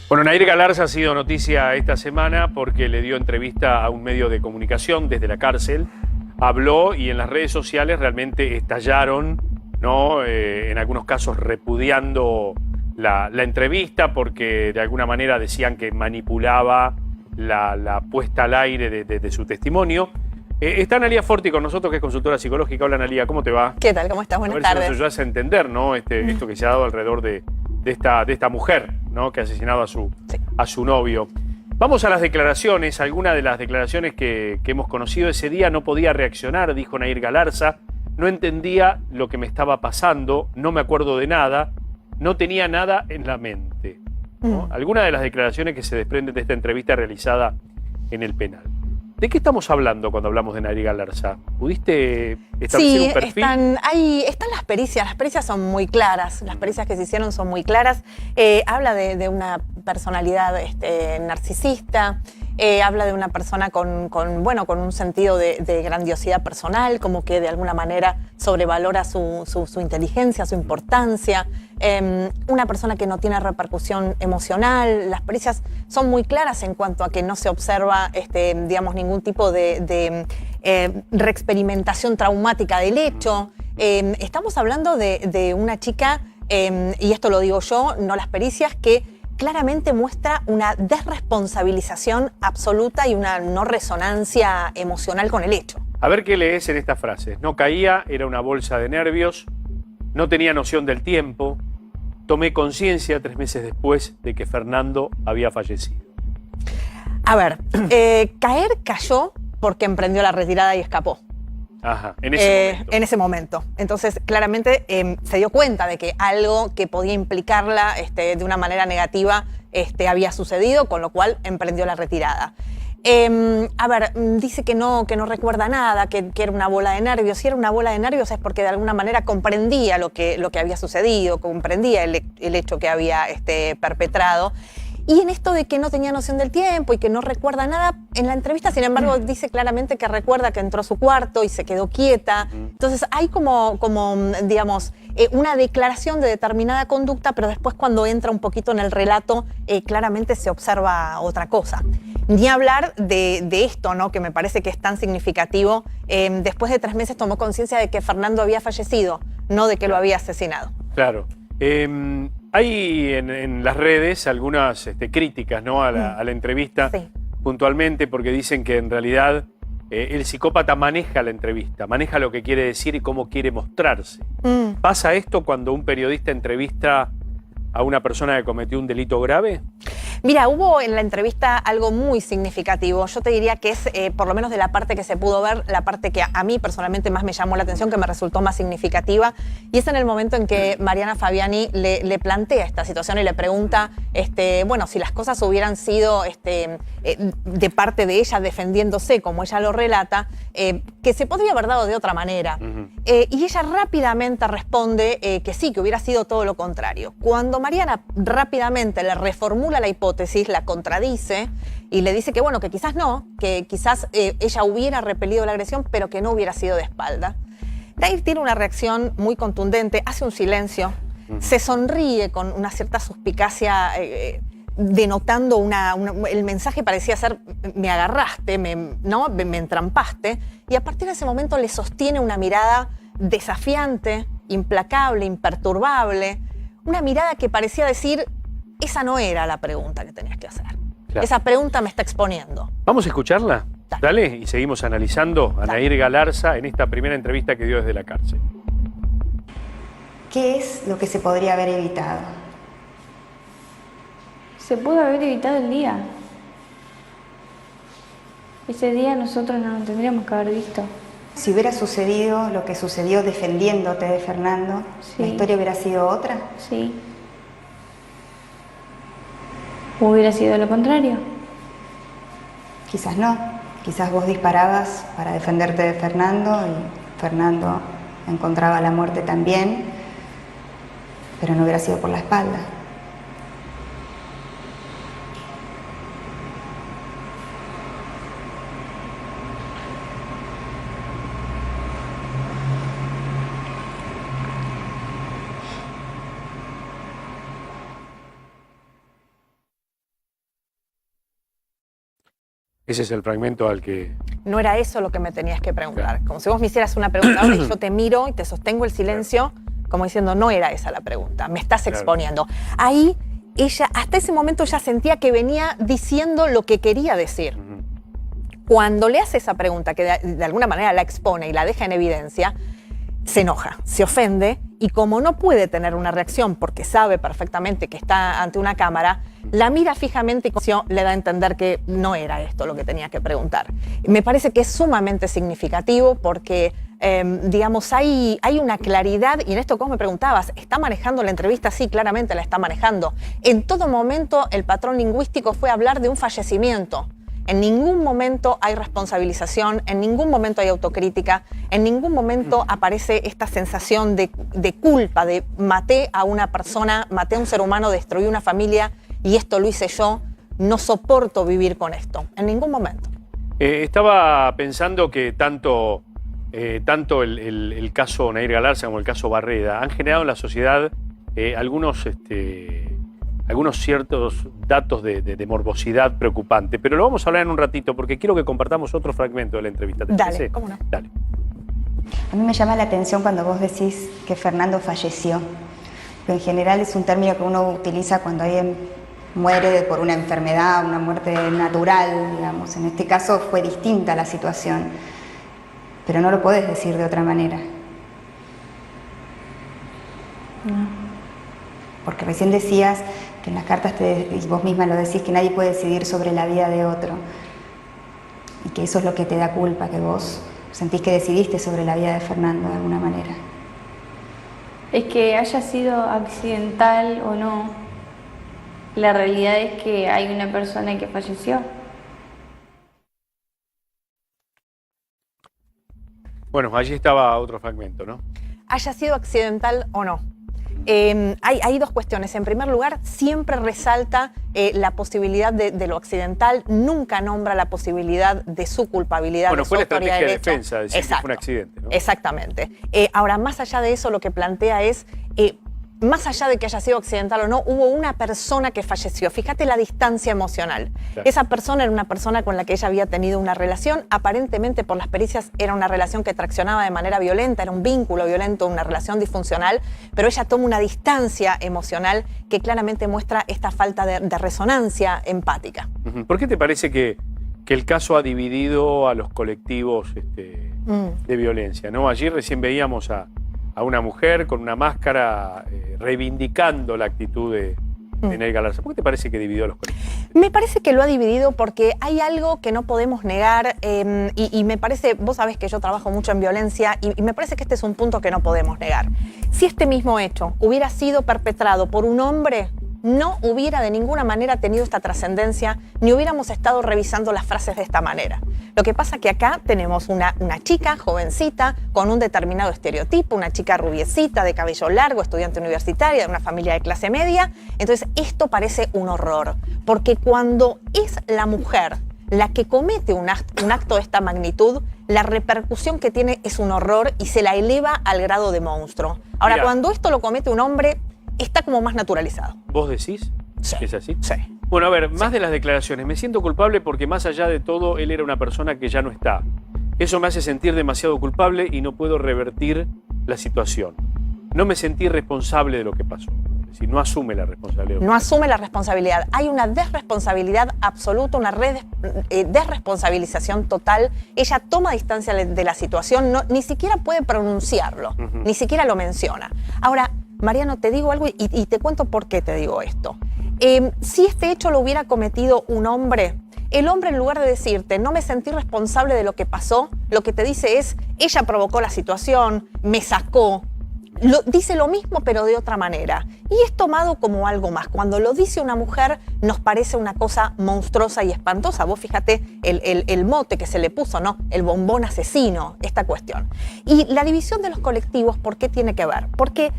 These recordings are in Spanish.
Bueno, Nair Galarza ha sido noticia esta semana porque le dio entrevista a un medio de comunicación desde la cárcel. Habló y en las redes sociales realmente estallaron, ¿no? En algunos casos repudiando la entrevista porque de alguna manera decían que manipulaba la puesta al aire de su testimonio. Está Analía Forti con nosotros, que es consultora psicológica. Hola, Analía, ¿cómo te va? ¿Qué tal? ¿Cómo estás? Buenas tardes. A ver si nos ayudas a entender, ¿no? Esto que se ha dado alrededor de esta mujer, ¿no? Que ha asesinado a su novio. Vamos a las declaraciones. Algunas de las declaraciones que hemos conocido ese día: no podía reaccionar, dijo Nair Galarza. No entendía lo que me estaba pasando, no me acuerdo de nada, no tenía nada en la mente, ¿no? Algunas de las declaraciones que se desprenden de esta entrevista realizada en el penal. ¿De qué estamos hablando cuando hablamos de Nair Galarza? ¿Pudiste establecer un perfil? Están las pericias son muy claras, las pericias que se hicieron son muy claras. Habla de una personalidad narcisista, habla de una persona con un sentido de grandiosidad personal, como que de alguna manera sobrevalora su inteligencia, su importancia. Una persona que no tiene repercusión emocional. Las pericias son muy claras en cuanto a que no se observa ningún tipo de reexperimentación traumática del hecho. Estamos hablando de una chica, y esto lo digo yo, no las pericias, que claramente muestra una desresponsabilización absoluta y una no resonancia emocional con el hecho. A ver qué lees en estas frases. No caía, era una bolsa de nervios, no tenía noción del tiempo, tomé conciencia 3 meses después de que Fernando había fallecido. A ver, cayó porque emprendió la retirada y escapó. Ajá, en ese momento. Entonces, claramente se dio cuenta de que algo que podía implicarla de una manera negativa había sucedido, con lo cual emprendió la retirada. Dice que no recuerda nada, que era una bola de nervios. Si era una bola de nervios es porque de alguna manera comprendía lo que había sucedido, comprendía el hecho que había perpetrado. Y en esto de que no tenía noción del tiempo y que no recuerda nada, en la entrevista, sin embargo, dice claramente que recuerda que entró a su cuarto y se quedó quieta. Entonces hay digamos, una declaración de determinada conducta, pero después cuando entra un poquito en el relato, claramente se observa otra cosa. Ni hablar de esto, ¿no? Que me parece que es tan significativo. Después de 3 meses tomó conciencia de que Fernando había fallecido, no de que lo había asesinado. Claro. Hay en las redes algunas críticas, ¿no? a la entrevista, sí, puntualmente, porque dicen que en realidad el psicópata maneja la entrevista, maneja lo que quiere decir y cómo quiere mostrarse. ¿Pasa esto cuando un periodista entrevista a una persona que cometió un delito grave? Mira, hubo en la entrevista algo muy significativo. Yo te diría que es, por lo menos de la parte que se pudo ver, la parte que a mí personalmente más me llamó la atención, que me resultó más significativa, y es en el momento en que Mariana Fabiani le plantea esta situación y le pregunta, si las cosas hubieran sido de parte de ella defendiéndose, como ella lo relata, que se podría haber dado de otra manera. Y ella rápidamente responde que sí, que hubiera sido todo lo contrario. Cuando Mariana rápidamente le reformula la hipótesis, la contradice y le dice que que quizás no, que quizás ella hubiera repelido la agresión, pero que no hubiera sido de espalda. Nair tiene una reacción muy contundente, hace un silencio, se sonríe con una cierta suspicacia, denotando el mensaje parecía ser: me agarraste, me entrampaste, y a partir de ese momento le sostiene una mirada desafiante, implacable, imperturbable, una mirada que parecía decir: esa no era la pregunta que tenías que hacer. Claro. Esa pregunta me está exponiendo. ¿Vamos a escucharla? Dale, y seguimos analizando a Nair Galarza en esta primera entrevista que dio desde la cárcel. ¿Qué es lo que se podría haber evitado? Se pudo haber evitado el día. Ese día nosotros no lo tendríamos que haber visto. Si hubiera sucedido lo que sucedió defendiéndote de Fernando, sí, ¿la historia hubiera sido otra? Sí. ¿Hubiera sido lo contrario? Quizás no. Quizás vos disparabas para defenderte de Fernando y Fernando encontraba la muerte también, pero no hubiera sido por la espalda. Ese es el fragmento al que... No era eso lo que me tenías que preguntar. Como si vos me hicieras una pregunta ahora y yo te miro y te sostengo el silencio, como diciendo, no era esa la pregunta, me estás exponiendo. Ahí ella, hasta ese momento ya sentía que venía diciendo lo que quería decir. Cuando le hace esa pregunta, que de alguna manera la expone y la deja en evidencia, se enoja, se ofende, y como no puede tener una reacción porque sabe perfectamente que está ante una cámara, la mira fijamente y le da a entender que no era esto lo que tenía que preguntar. Me parece que es sumamente significativo porque, digamos, hay una claridad, y en esto como me preguntabas, ¿está manejando la entrevista? Sí, claramente la está manejando. En todo momento el patrón lingüístico fue hablar de un fallecimiento. En ningún momento hay responsabilización, en ningún momento hay autocrítica, en ningún momento aparece esta sensación de culpa, de maté a una persona, maté a un ser humano, destruí una familia y esto lo hice yo, no soporto vivir con esto. En ningún momento. Estaba pensando que tanto el caso Nair Galarza como el caso Barreda han generado en la sociedad algunos ciertos datos de morbosidad preocupante, pero lo vamos a hablar en un ratito porque quiero que compartamos otro fragmento de la entrevista. ¿Te parece? Dale, ¿cómo no? Dale. A mí me llama la atención cuando vos decís que Fernando falleció. En general es un término que uno utiliza cuando alguien muere por una enfermedad, una muerte natural, digamos. En este caso fue distinta la situación, pero no lo podés decir de otra manera. No. Porque recién decías que en las cartas y vos misma lo decís, que nadie puede decidir sobre la vida de otro. Y que eso es lo que te da culpa, que vos sentís que decidiste sobre la vida de Fernando de alguna manera. Es que haya sido accidental o no, la realidad es que hay una persona que falleció. Bueno, allí estaba otro fragmento, ¿no? Haya sido accidental o no. Hay dos cuestiones. En primer lugar, siempre resalta la posibilidad de lo accidental, nunca nombra la posibilidad de su culpabilidad. Bueno, de fue su la estrategia de derecho. defensa, decir que fue un accidente, ¿no? Exactamente. Ahora, más allá de eso, lo que plantea es, más allá de que haya sido accidental o no, hubo una persona que falleció. Fíjate la distancia emocional. Claro. Esa persona era una persona con la que ella había tenido una relación, aparentemente por las pericias era una relación que traccionaba de manera violenta, era un vínculo violento, una relación disfuncional, pero ella toma una distancia emocional que claramente muestra esta falta de resonancia empática. ¿Por qué te parece que el caso ha dividido a los colectivos de violencia, ¿no? Allí recién veíamos a una mujer con una máscara reivindicando la actitud de Nair Galarza. ¿Por qué te parece que dividió a los colectivos? Me parece que lo ha dividido porque hay algo que no podemos negar y me parece, vos sabés que yo trabajo mucho en violencia y me parece que este es un punto que no podemos negar. Si este mismo hecho hubiera sido perpetrado por un hombre, no hubiera de ninguna manera tenido esta trascendencia, ni hubiéramos estado revisando las frases de esta manera. Lo que pasa es que acá tenemos una chica jovencita con un determinado estereotipo, una chica rubiecita, de cabello largo, estudiante universitaria, de una familia de clase media. Entonces esto parece un horror, porque cuando es la mujer la que comete un acto de esta magnitud, la repercusión que tiene es un horror y se la eleva al grado de monstruo. Ahora, cuando esto lo comete un hombre, está como más naturalizado. ¿Vos decís? Sí. ¿Es así? Sí. Bueno, a ver, más de las declaraciones. Me siento culpable porque más allá de todo, él era una persona que ya no está. Eso me hace sentir demasiado culpable y no puedo revertir la situación. No me sentí responsable de lo que pasó. Es decir, no asume la responsabilidad. No asume la responsabilidad. Hay una desresponsabilidad absoluta, una desresponsabilización total. Ella toma distancia de la situación, ni siquiera puede pronunciarlo, ni siquiera lo menciona. Ahora, Mariano, te digo algo y te cuento por qué te digo esto. Si este hecho lo hubiera cometido un hombre, el hombre, en lugar de decirte no me sentí responsable de lo que pasó, lo que te dice es ella provocó la situación, me sacó. Dice lo mismo pero de otra manera. Y es tomado como algo más. Cuando lo dice una mujer nos parece una cosa monstruosa y espantosa. Vos fíjate el mote que se le puso, ¿no? El bombón asesino, esta cuestión. Y la división de los colectivos, ¿por qué tiene que ver? Porque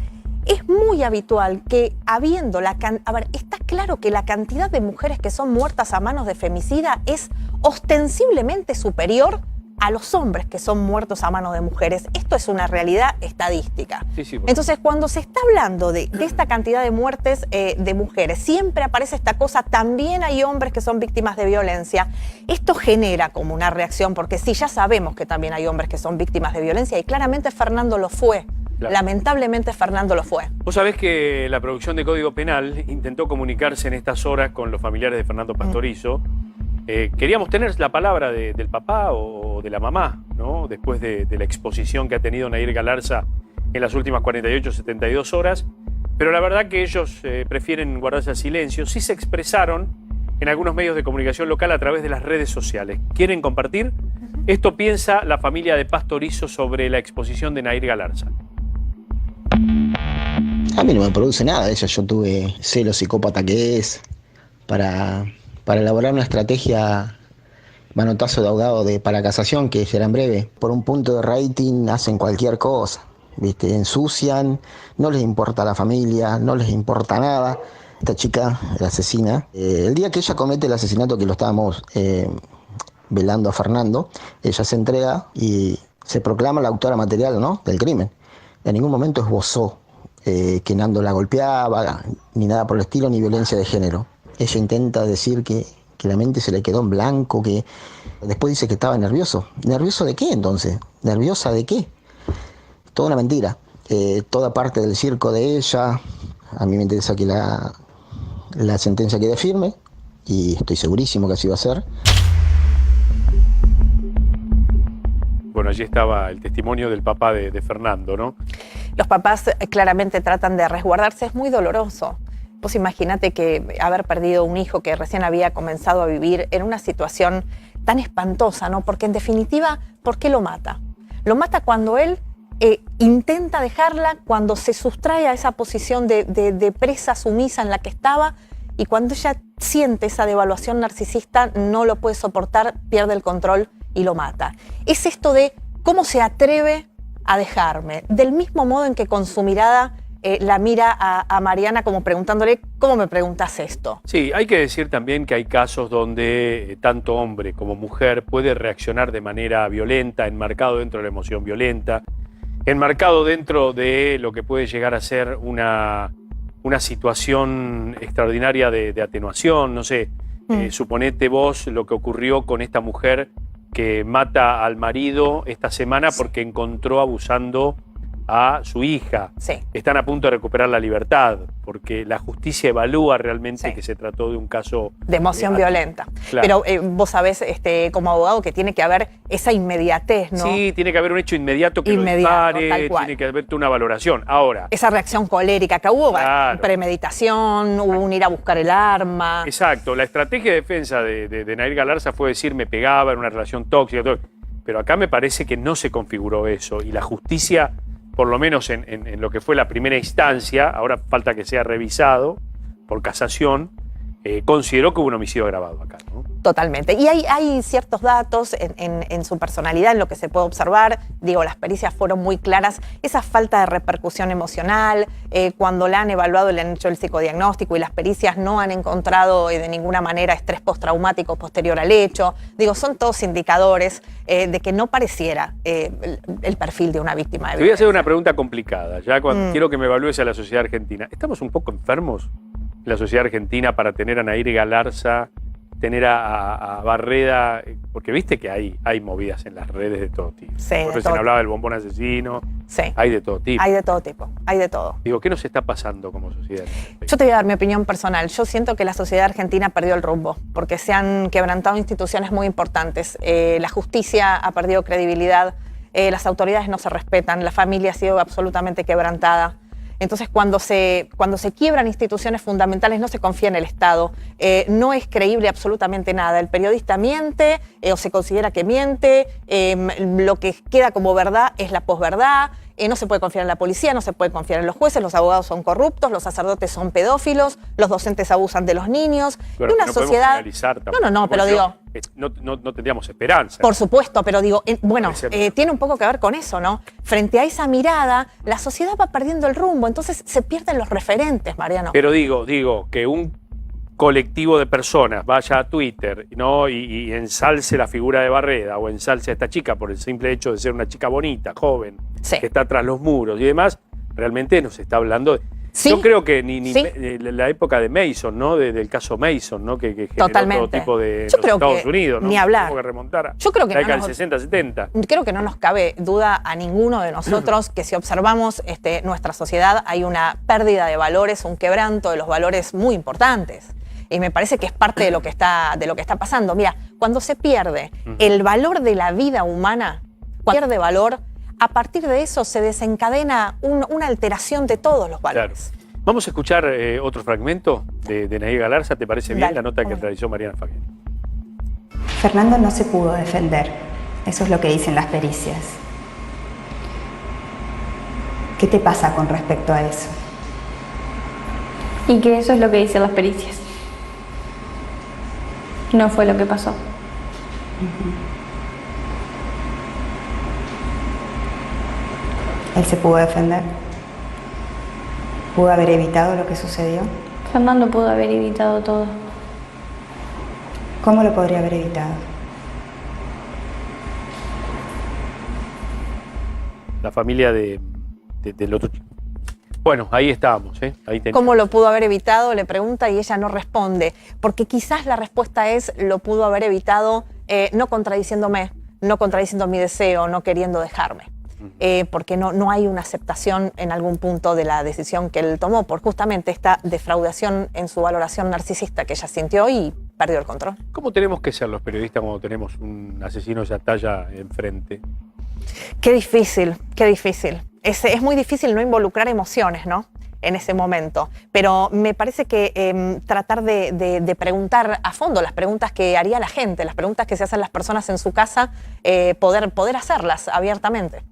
es muy habitual que habiendo está claro que la cantidad de mujeres que son muertas a manos de femicida es ostensiblemente superior a los hombres que son muertos a mano de mujeres. Esto es una realidad estadística. Sí, Entonces, cuando se está hablando de esta cantidad de muertes de mujeres, siempre aparece esta cosa, también hay hombres que son víctimas de violencia. Esto genera como una reacción, porque sí, ya sabemos que también hay hombres que son víctimas de violencia y claramente Fernando lo fue. Claro. Lamentablemente Fernando lo fue. Vos sabés que la producción de Código Penal intentó comunicarse en estas horas con los familiares de Fernando Pastorizo. Queríamos tener la palabra del papá o de la mamá, ¿no? Después de la exposición que ha tenido Nair Galarza en las últimas 48, 72 horas. Pero la verdad que ellos prefieren guardarse el silencio. Sí se expresaron en algunos medios de comunicación local a través de las redes sociales. ¿Quieren compartir? Esto piensa la familia de Pastorizo sobre la exposición de Nair Galarza. A mí no me produce nada eso. Yo sé lo psicópata que es. Para elaborar una estrategia manotazo de ahogado para casación, que será en breve, por un punto de rating hacen cualquier cosa, ¿viste? Ensucian, no les importa la familia, no les importa nada. Esta chica, la asesina, el día que ella comete el asesinato, que lo estábamos velando a Fernando, ella se entrega y se proclama la autora material, ¿no?, del crimen. En ningún momento esbozó que Nando la golpeaba, ni nada por el estilo, ni violencia de género. Ella intenta decir que la mente se le quedó en blanco, que después dice que estaba nervioso. ¿Nervioso de qué entonces? ¿Nerviosa de qué? Toda una mentira. Toda parte del circo de ella. A mí me interesa que la sentencia quede firme y estoy segurísimo que así va a ser. Bueno, allí estaba el testimonio del papá de Fernando, ¿no? Los papás claramente tratan de resguardarse, es muy doloroso. Vos imagínate que haber perdido un hijo que recién había comenzado a vivir en una situación tan espantosa, ¿no? Porque en definitiva, ¿por qué lo mata? Lo mata cuando él intenta dejarla, cuando se sustrae a esa posición de presa sumisa en la que estaba, y cuando ella siente esa devaluación narcisista, no lo puede soportar, pierde el control y lo mata. Es esto de cómo se atreve a dejarme, del mismo modo en que con su mirada la mira a Mariana como preguntándole, ¿cómo me preguntas esto? Sí, hay que decir también que hay casos donde tanto hombre como mujer puede reaccionar de manera violenta, enmarcado dentro de la emoción violenta, enmarcado dentro de lo que puede llegar a ser una situación extraordinaria de atenuación, no sé. Suponete vos lo que ocurrió con esta mujer que mata al marido esta semana porque encontró abusando a su hija. Sí. Están a punto de recuperar la libertad porque la justicia evalúa realmente Sí. que se trató de un caso de emoción violenta. Claro. Pero vos sabés, como abogado, que tiene que haber esa inmediatez, ¿no? Sí, tiene que haber un hecho inmediato que Inmediato, lo dispare, tal cual. tiene que haber una valoración. Ahora, Esa reacción colérica que hubo, Claro. premeditación, hubo un ir a buscar el arma. exacto, la estrategia de defensa de Nair Galarza fue decir me pegaba, en una relación tóxica, todo. Pero acá me parece que no se configuró eso y la justicia, por lo menos en lo que fue la primera instancia, ahora falta que sea revisado por casación, consideró que hubo un homicidio agravado acá, ¿no? Totalmente. Y hay ciertos datos en su personalidad, en lo que se puede observar. Digo, las pericias fueron muy claras. Esa falta de repercusión emocional, cuando la han evaluado, le han hecho el psicodiagnóstico y las pericias no han encontrado de ninguna manera estrés postraumático posterior al hecho. Digo, son todos indicadores de que no pareciera el perfil de una víctima de Te voy a hacer violencia. una pregunta complicada, ya cuando quiero que me evalúes a la sociedad argentina. ¿Estamos un poco enfermos en la sociedad argentina para tener a Nair Galarza, tener a Barreda? Porque viste que hay movidas en las redes de todo tipo. Sí, de Por todo hablaba del bombón asesino, Sí. hay de todo tipo. Hay de todo tipo, hay de todo. Digo, ¿qué nos está pasando como sociedad? Yo te voy a dar mi opinión personal. Yo siento que la sociedad argentina perdió el rumbo porque se han quebrantado instituciones muy importantes. La justicia ha perdido credibilidad, las autoridades no se respetan, la familia ha sido absolutamente quebrantada. Entonces, cuando se quiebran instituciones fundamentales, no se confía en el Estado, no es creíble absolutamente nada. El periodista miente o se considera que miente, lo que queda como verdad es la posverdad, no se puede confiar en la policía, no se puede confiar en los jueces, los abogados son corruptos, los sacerdotes son pedófilos, los docentes abusan de los niños. Bueno, Una no sociedad... podemos finalizar tampoco. No, pero Porque digo... No tendríamos esperanza. Por supuesto, pero digo, bueno, Puede ser. tiene un poco que ver con eso, ¿no? Frente a esa mirada, la sociedad va perdiendo el rumbo, entonces se pierden los referentes, Mariano. Pero digo que un colectivo de personas vaya a Twitter, ¿no? y ensalce la figura de Barreda o ensalce a esta chica por el simple hecho de ser una chica bonita, joven, Sí. que está tras los muros y demás, realmente nos está hablando de... Sí. Yo creo que ni Sí. la época de Mason, ¿no? Del caso Mason, ¿no? Que generó Totalmente. todo tipo de Yo los creo Estados que Unidos, ¿no? ni hablar. Tengo que remontar a Yo creo que la no década nos- del 60, 70. Creo que no nos cabe duda a ninguno de nosotros que si observamos nuestra sociedad hay una pérdida de valores, un quebranto de los valores muy importantes. Y me parece que es parte de lo que está pasando. Mira, cuando se pierde el valor de la vida humana, cuando pierde valor, a partir de eso se desencadena una alteración de todos los Claro. valores. Vamos a escuchar otro fragmento de Nadia Galarza, ¿te parece bien? Dale, La nota que vamos. realizó Mariana Fabiani. Fernando no se pudo defender. Eso es lo que dicen las pericias. ¿Qué te pasa con respecto a eso? Y que eso es lo que dicen las pericias. No fue lo que pasó. ¿Él se pudo defender? ¿Pudo haber evitado lo que sucedió? Fernando pudo haber evitado todo. ¿Cómo lo podría haber evitado? La familia del otro chico. Bueno, ahí estábamos, ¿eh? Ahí teníamos. ¿Cómo lo pudo haber evitado? Le pregunta y ella no responde. Porque quizás la respuesta es, lo pudo haber evitado no contradiciéndome, no contradiciendo mi deseo, no queriendo dejarme. Porque no hay una aceptación en algún punto de la decisión que él tomó por justamente esta defraudación en su valoración narcisista que ella sintió y perdió el control. ¿Cómo tenemos que ser los periodistas cuando tenemos un asesino de esa talla enfrente? Qué difícil, qué difícil. Es muy difícil no involucrar emociones, ¿no? En ese momento. Pero me parece que tratar de preguntar a fondo las preguntas que haría la gente, las preguntas que se hacen las personas en su casa, poder hacerlas abiertamente.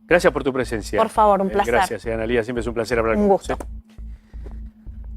Gracias por tu presencia. Por favor, un placer. Gracias, Analía. Siempre es un placer hablar Un con vos. gusto.